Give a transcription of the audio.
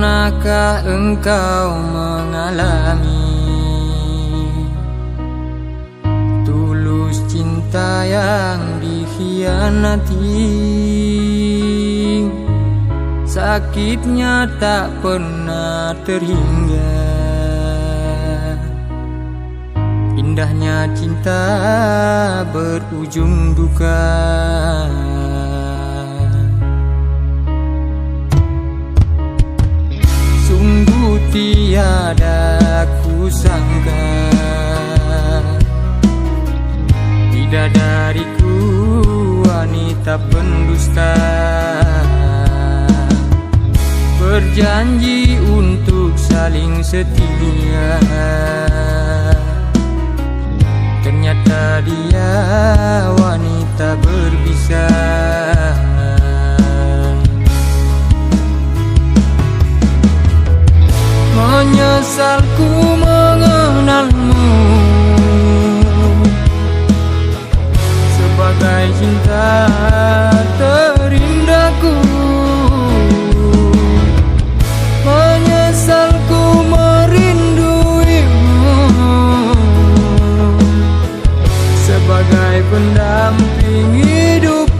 Pernahkah engkau mengalami tulus cinta yang dikhianati? Sakitnya tak pernah terhingga, indahnya cinta berujung duka. Sungguh tiada kusangka bidadariku wanita pendusta, berjanji untuk saling setia. Ternyata dia wanita berbisa. Menyesalku mengenalmu sebagai cinta terindahku. Menyesalku merinduimu sebagai pendamping hidup.